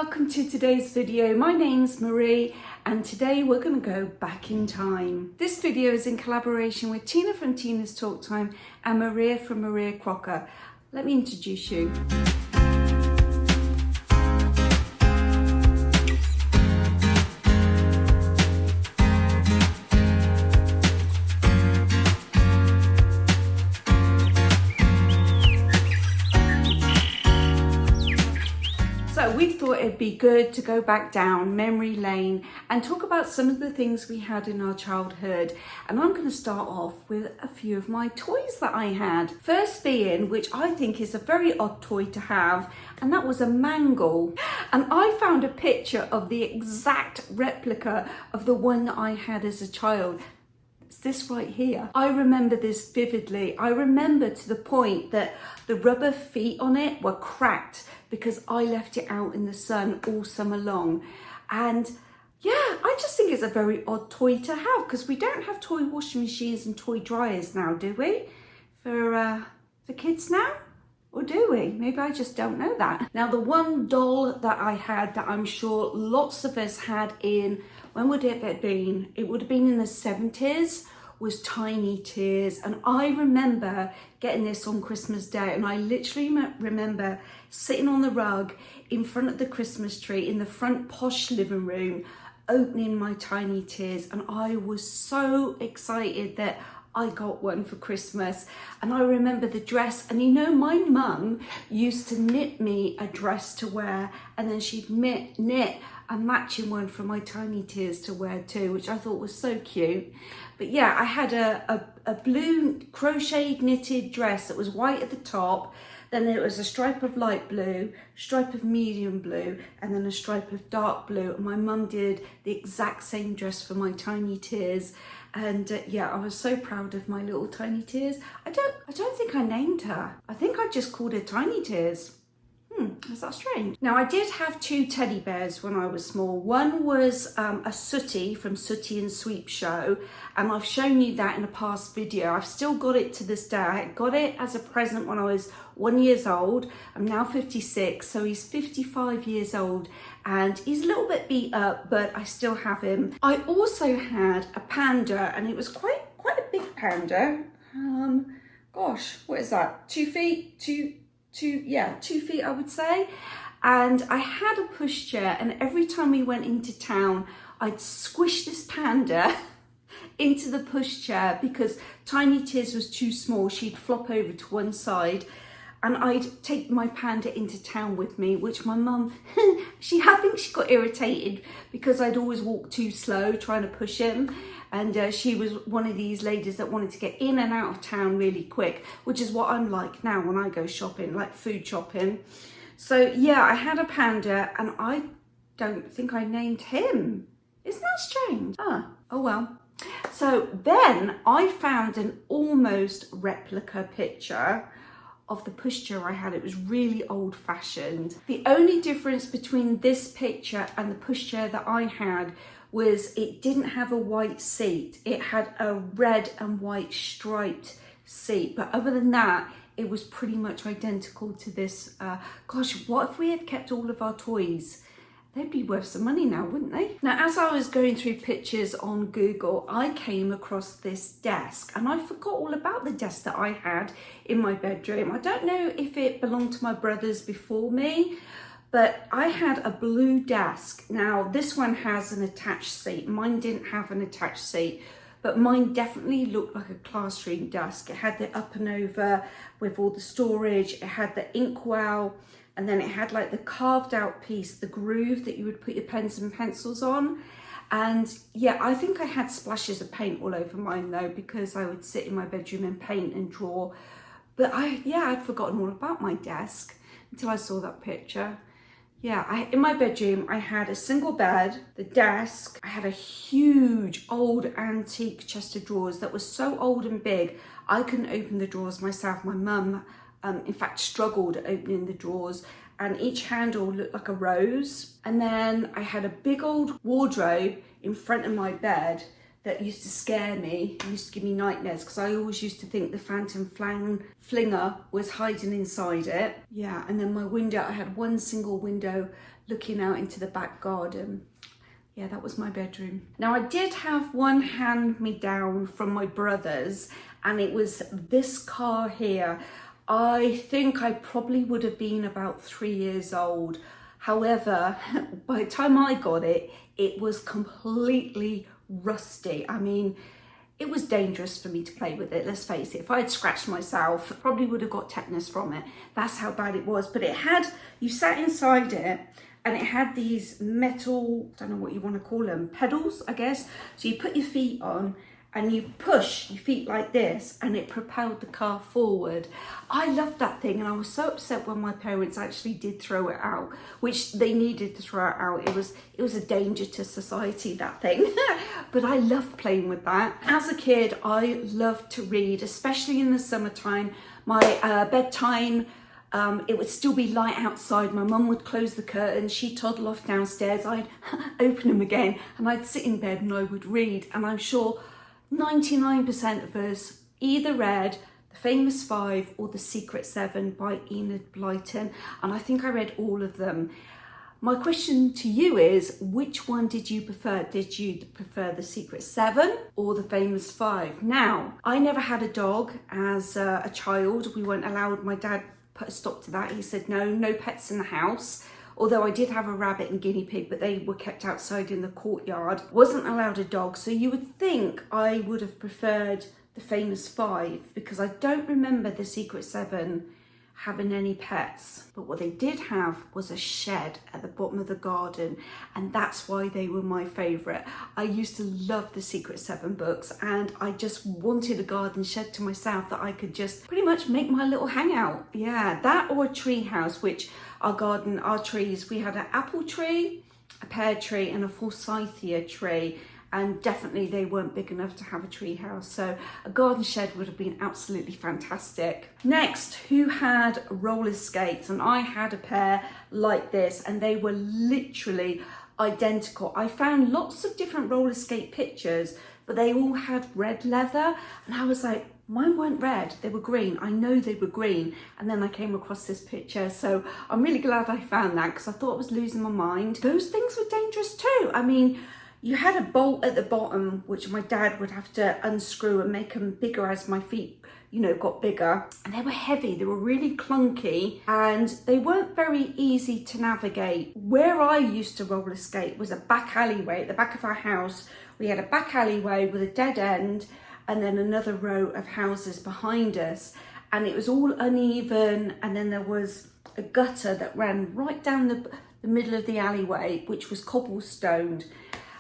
welcome to today's video. My name's Maree and today we're going to go back in time. This video is in collaboration with Tina from Tina's Talk Time and Maree from Maree Crocker. Let me introduce you. So we thought it'd be good to go back down memory lane and talk about some of the things we had in our childhood. And I'm going to start off with a few of my toys that I had. First being, which I think is a very odd toy to have, and that was a mangle. And I found a picture of the exact replica of the one that I had as a child. It's this right here. I remember this vividly. I remember to the point that the rubber feet on it were cracked because I left it out in the sun all summer long. And yeah, I just think it's a very odd toy to have because we don't have toy washing machines and toy dryers now, do we? For kids now? Or do we? Maybe I just don't know that. Now, the one doll that I had that I'm sure lots of us had in, when would it have been? It would have been in the 70's, was Tiny Tears. And I remember getting this on Christmas Day, and I literally remember sitting on the rug in front of the Christmas tree in the front posh living room, opening my Tiny Tears, and I was so excited that I got one for Christmas. And I remember the dress, and you know, my mum used to knit me a dress to wear, and then she'd knit a matching one for my Tiny Tears to wear too, which I thought was so cute. But yeah, I had a blue crocheted knitted dress that was white at the top, then there was a stripe of light blue, stripe of medium blue, and then a stripe of dark blue. And my mum did the exact same dress for my Tiny Tears. And yeah, I was so proud of my little Tiny Tears. I don't think I named her. I think I just called her Tiny Tears. Is that strange? Now, I did have two teddy bears when I was small. One was a Sooty from Sooty and Sweep Show, and I've shown you that in a past video. I've still got it to this day. I got it as a present when I was 1 year old. I'm now 56, so he's 55 years old, and he's a little bit beat up, but I still have him. I also had a panda, and it was quite a big panda. Gosh, what is that? 2 feet? 2 feet, I would say. And I had a pushchair, and every time we went into town, I'd squish this panda into the pushchair because Tiny Tears was too small. She'd flop over to one side, and I'd take my panda into town with me, which my mum, I think she got irritated because I'd always walk too slow trying to push him. And she was one of these ladies that wanted to get in and out of town really quick, which is what I'm like now when I go shopping, like food shopping. So yeah, I had a panda, and I don't think I named him. Isn't that strange? Oh well. So then I found an almost replica picture of the pushchair I had. It was really old fashioned. The only difference between this picture and the pushchair that I had was it didn't have a white seat. It had a red and white striped seat. But other than that, it was pretty much identical to this. Gosh, what if we had kept all of our toys? They'd be worth some money now, wouldn't they? Now, as I was going through pictures on Google, I came across this desk, and I forgot all about the desk that I had in my bedroom. I don't know if it belonged to my brothers before me, but I had a blue desk. Now, this one has an attached seat. Mine didn't have an attached seat, but mine definitely looked like a classroom desk. It had the up and over with all the storage. It had the inkwell, and then it had like the carved out piece, the groove that you would put your pens and pencils on. And yeah, I think I had splashes of paint all over mine though, because I would sit in my bedroom and paint and draw. But I'd forgotten all about my desk until I saw that picture. Yeah, in my bedroom, I had a single bed, the desk. I had a huge old antique chest of drawers that was so old and big, I couldn't open the drawers myself. My mum, in fact, struggled at opening the drawers, and each handle looked like a rose. And then I had a big old wardrobe in front of my bed that used to scare me. It used to give me nightmares because I always used to think the phantom flinger was hiding inside it. Yeah, and then my window, I had one single window looking out into the back garden. Yeah, that was my bedroom. Now I did have one hand-me-down from my brothers, and it was this car here. I think I probably would have been about 3 years old. However, by the time I got it, it was completely rusty. I mean, it was dangerous for me to play with it, let's face it. If I had scratched myself, I probably would have got tetanus from it. That's how bad it was. But it had, you sat inside it, and it had these metal, I don't know what you want to call them, pedals, I guess. So you put your feet on and you push your feet like this, and it propelled the car forward. I loved that thing, and I was so upset when my parents actually did throw it out, which they needed to throw it out. It was a danger to society, that thing. But I loved playing with that. As a kid, I loved to read, especially in the summertime. My bedtime, it would still be light outside. My mum would close the curtains, she'd toddle off downstairs, I'd open them again, and I'd sit in bed and I would read. And I'm sure 99% of us either read The Famous Five or The Secret Seven by Enid Blyton, and I think I read all of them. My question to you is, which one did you prefer? Did you prefer The Secret Seven or The Famous Five? Now, I never had a dog as a child. We weren't allowed. My dad put a stop to that. He said no pets in the house. Although I did have a rabbit and guinea pig, but they were kept outside in the courtyard. Wasn't allowed a dog, so you would think I would have preferred The Famous Five, because I don't remember The Secret Seven having any pets. But what they did have was a shed at the bottom of the garden, and that's why they were my favourite. I used to love the Secret Seven books, and I just wanted a garden shed to myself that I could just pretty much make my little hangout. Yeah, that or a tree house, which our garden, our trees, we had an apple tree, a pear tree and a forsythia tree, and definitely they weren't big enough to have a tree house, so a garden shed would have been absolutely fantastic. Next, who had roller skates? And I had a pair like this, and they were literally identical. I found lots of different roller skate pictures, but they all had red leather, and I was like, mine weren't red, they were green. I know they were green. And then I came across this picture, so I'm really glad I found that, because I thought I was losing my mind. Those things were dangerous too. I mean, you had a bolt at the bottom, which my dad would have to unscrew and make them bigger as my feet, you know, got bigger. And they were heavy, they were really clunky, and they weren't very easy to navigate. Where I used to roller skate was a back alleyway at the back of our house. We had a back alleyway with a dead end, and then another row of houses behind us, and it was all uneven, and then there was a gutter that ran right down the middle of the alleyway, which was cobblestoned,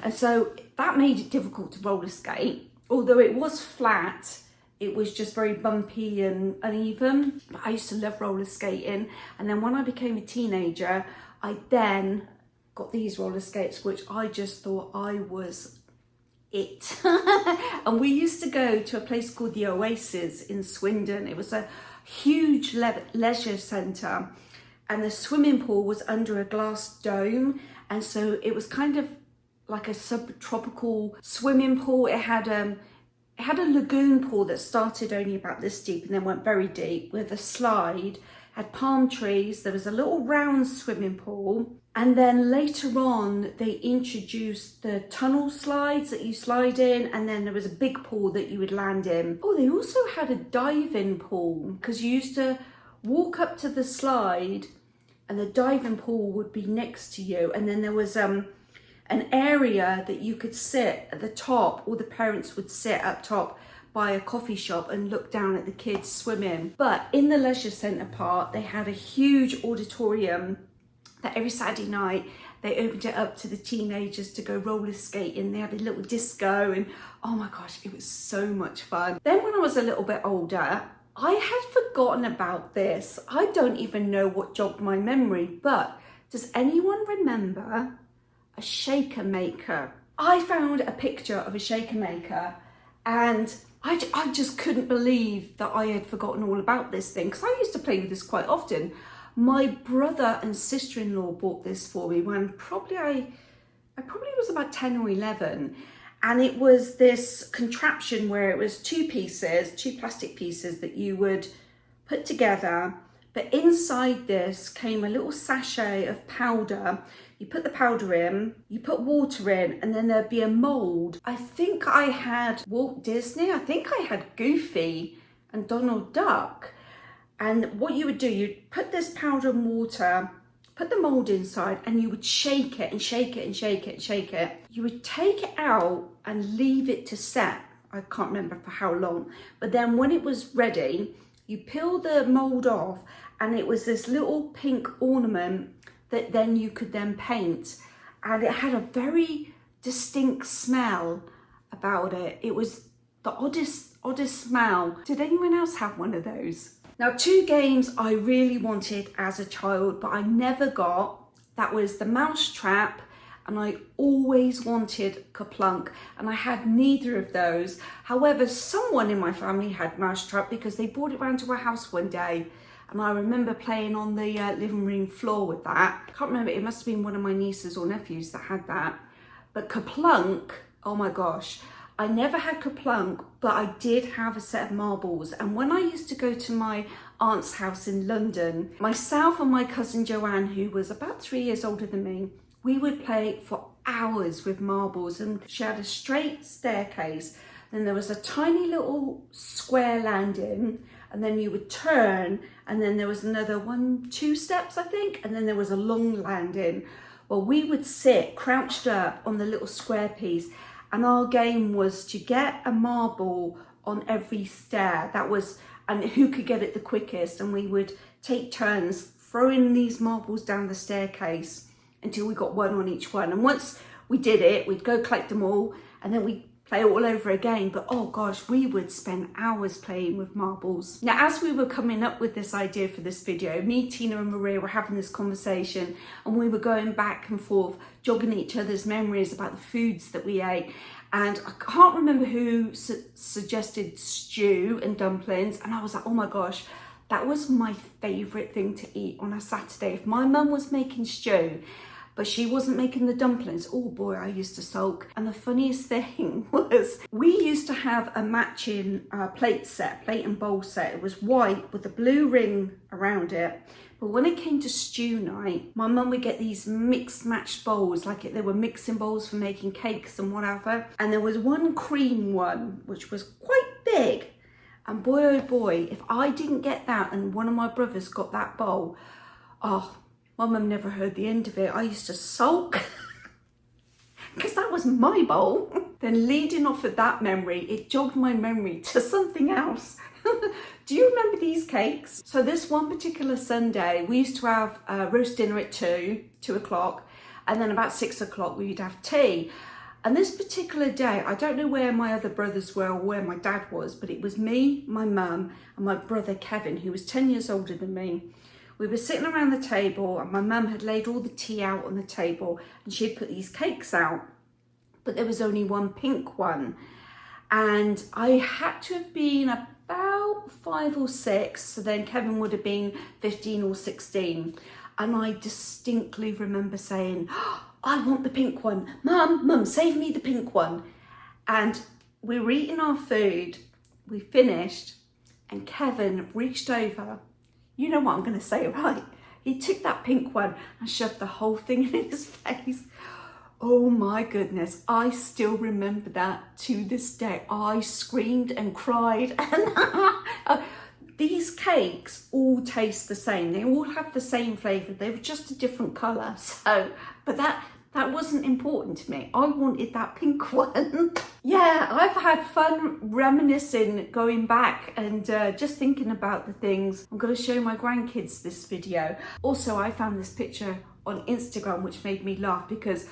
and so that made it difficult to roller skate. Although it was flat, it was just very bumpy and uneven. But I used to love roller skating, and then when I became a teenager, I then got these roller skates, which I just thought I was it. And we used to go to a place called the Oasis in Swindon. It was a huge leisure centre, and the swimming pool was under a glass dome, and so it was kind of like a subtropical swimming pool. It had a lagoon pool that started only about this deep and then went very deep with a slide, had palm trees, there was a little round swimming pool, and then later on they introduced the tunnel slides that you slide in, and then there was a big pool that you would land in. Oh, they also had a diving pool, because you used to walk up to the slide and the diving pool would be next to you, and then there was an area that you could sit at the top, or the parents would sit up top by a coffee shop and look down at the kids swimming. But in the leisure centre part, they had a huge auditorium that every Saturday night they opened it up to the teenagers to go roller skating. They had a little disco, and oh my gosh, it was so much fun. Then when I was a little bit older, I had forgotten about this. I don't even know what jogged my memory, but does anyone remember a shaker maker? I found a picture of a shaker maker, and I just couldn't believe that I had forgotten all about this thing, because I used to play with this quite often. My brother and sister-in-law bought this for me when I probably was about 10 or 11, And it was this contraption where it was two plastic pieces that you would put together. But inside this came a little sachet of powder. You put the powder in, you put water in, and then there'd be a mold. I think I had Walt Disney, I think I had Goofy and Donald Duck. And what you would do, you'd put this powder and water, put the mold inside, and you would shake it and shake it and shake it and shake it. You would take it out and leave it to set. I can't remember for how long. But then when it was ready, you peel the mold off, and it was this little pink ornament that then you could then paint. And it had a very distinct smell about it. It was the oddest smell. Did anyone else have one of those? Now, two games I really wanted as a child, but I never got. That was the Mousetrap, and I always wanted Kaplunk, and I had neither of those. However, someone in my family had Mousetrap because they brought it round to our house one day, and I remember playing on the living room floor with that. I can't remember, it must have been one of my nieces or nephews that had that. But Kaplunk, oh my gosh. I never had Kaplunk, but I did have a set of marbles. And when I used to go to my aunt's house in London, myself and my cousin Joanne, who was about 3 years older than me, we would play for hours with marbles. And she had a straight staircase. Then there was a tiny little square landing, and then you would turn, and then there was another 2 steps, I think, and then there was a long landing. Well, we would sit crouched up on the little square piece, and our game was to get a marble on every stair. And who could get it the quickest. And we would take turns throwing these marbles down the staircase until we got one on each one. And once we did it, we'd go collect them all, and then we'd play it all over again. But oh gosh, we would spend hours playing with marbles. Now, as we were coming up with this idea for this video, me, Tina and Maree were having this conversation, and we were going back and forth, jogging each other's memories about the foods that we ate. And I can't remember who suggested stew and dumplings, and I was like, oh my gosh, that was my favourite thing to eat on a Saturday. If my mum was making stew, but she wasn't making the dumplings, oh boy, I used to sulk. And the funniest thing was, we used to have a matching plate and bowl set. It was white with a blue ring around it. But when it came to stew night, my mum would get these mixed matched bowls, like they were mixing bowls for making cakes and whatever. And there was one cream one, which was quite big. And boy, oh boy, if I didn't get that and one of my brothers got that bowl, oh, my mum never heard the end of it. I used to sulk because that was my bowl. Then leading off of that memory, it jogged my memory to something else. Do you remember these cakes? So this one particular Sunday, we used to have roast dinner at 2 o'clock, and then about 6 o'clock we'd have tea. And this particular day, I don't know where my other brothers were or where my dad was, but it was me, my mum, and my brother Kevin, who was 10 years older than me. We were sitting around the table, and my mum had laid all the tea out on the table, and she'd put these cakes out, but there was only one pink one. And I had to have been about 5 or 6, so then Kevin would have been 15 or 16. And I distinctly remember saying, oh, I want the pink one. Mum, save me the pink one. And we were eating our food, we finished, and Kevin reached over. You know what I'm going to say, right? He took that pink one and shoved the whole thing in his face. Oh my goodness, I still remember that to this day. I screamed and cried. And these cakes all taste the same. They all have the same flavour. They were just a different colour. So, but that wasn't important to me. I wanted that pink one. Yeah, I've had fun reminiscing, going back and just thinking about the things. I'm going to show my grandkids this video. Also, I found this picture on Instagram which made me laugh because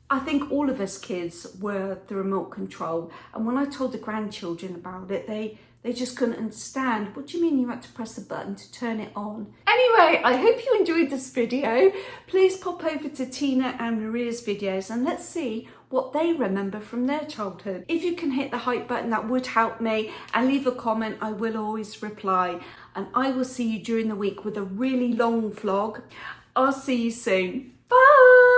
I think all of us kids were the remote control. And when I told the grandchildren about it, they just couldn't understand. What do you mean you had to press a button to turn it on? Anyway, I hope you enjoyed this video. Please pop over to Tina and Maree's videos and let's see what they remember from their childhood. If you can hit the hype button, that would help me, and leave a comment. I will always reply, and I will see you during the week with a really long vlog. I'll see you soon. Bye.